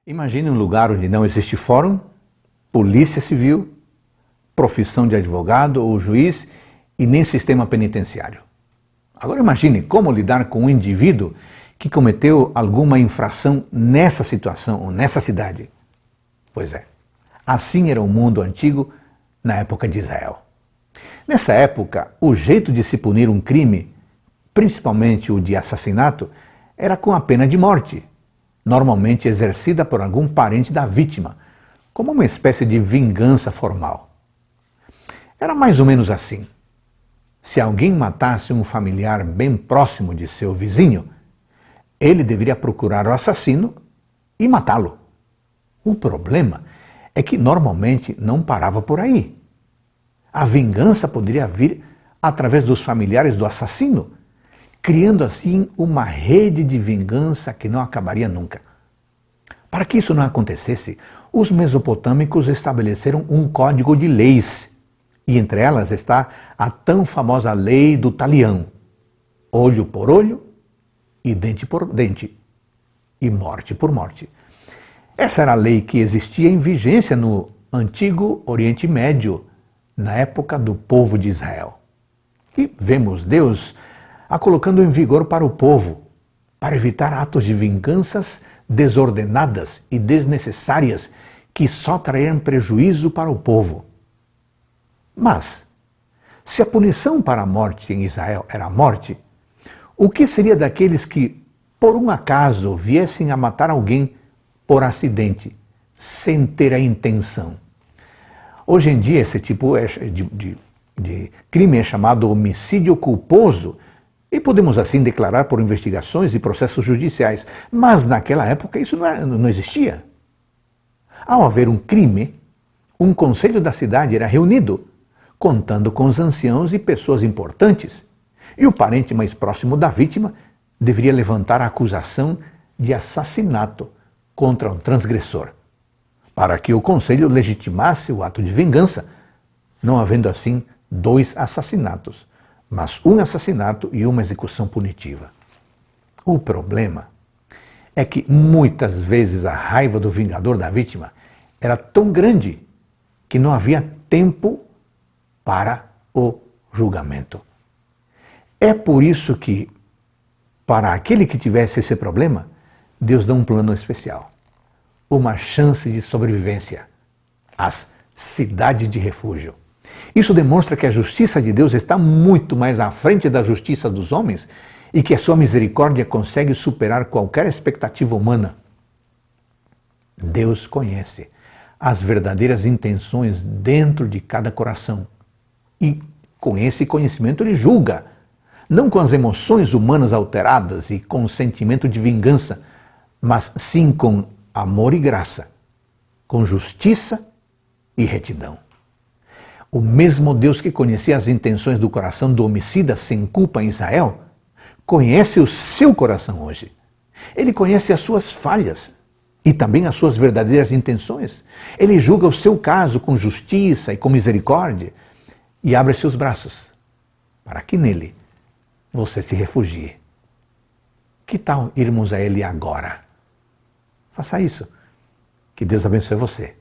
Imagine um lugar onde não existe fórum, polícia civil, profissão de advogado ou juiz e nem sistema penitenciário. Agora imagine como lidar com um indivíduo que cometeu alguma infração nessa situação ou nessa cidade. Pois é, assim era o mundo antigo na época de Israel. Nessa época, o jeito de se punir um crime, principalmente o de assassinato, era com a pena de morte, normalmente exercida por algum parente da vítima, como uma espécie de vingança formal. Era mais ou menos assim. Se alguém matasse um familiar bem próximo de seu vizinho, ele deveria procurar o assassino e matá-lo. O problema é que normalmente não parava por aí. A vingança poderia vir através dos familiares do assassino, criando assim uma rede de vingança que não acabaria nunca. Para que isso não acontecesse, os mesopotâmicos estabeleceram um código de leis, e entre elas está a tão famosa lei do talião: olho por olho e dente por dente, e morte por morte. Essa era a lei que existia em vigência no antigo Oriente Médio, na época do povo de Israel. E vemos Deus a colocando em vigor para o povo, para evitar atos de vinganças desordenadas e desnecessárias que só trariam prejuízo para o povo. Mas, se a punição para a morte em Israel era a morte, o que seria daqueles que, por um acaso, viessem a matar alguém por acidente, sem ter a intenção? Hoje em dia, esse tipo de crime é chamado homicídio culposo e podemos assim declarar por investigações e processos judiciais. Mas naquela época isso não existia. Ao haver um crime, um conselho da cidade era reunido, contando com os anciãos e pessoas importantes. E o parente mais próximo da vítima deveria levantar a acusação de assassinato contra um transgressor, para que o conselho legitimasse o ato de vingança, não havendo assim dois assassinatos, mas um assassinato e uma execução punitiva. O problema é que muitas vezes a raiva do vingador da vítima era tão grande que não havia tempo para o julgamento. É por isso que, para aquele que tivesse esse problema, Deus dá um plano especial, uma chance de sobrevivência, as cidades de refúgio. Isso demonstra que a justiça de Deus está muito mais à frente da justiça dos homens e que a sua misericórdia consegue superar qualquer expectativa humana. Deus conhece as verdadeiras intenções dentro de cada coração e com esse conhecimento ele julga, não com as emoções humanas alteradas e com o sentimento de vingança, mas sim com amor e graça, com justiça e retidão. O mesmo Deus que conhecia as intenções do coração do homicida sem culpa em Israel, conhece o seu coração hoje. Ele conhece as suas falhas e também as suas verdadeiras intenções. Ele julga o seu caso com justiça e com misericórdia e abre seus braços para que nele você se refugie. Que tal irmos a Ele agora? Faça isso. Que Deus abençoe você.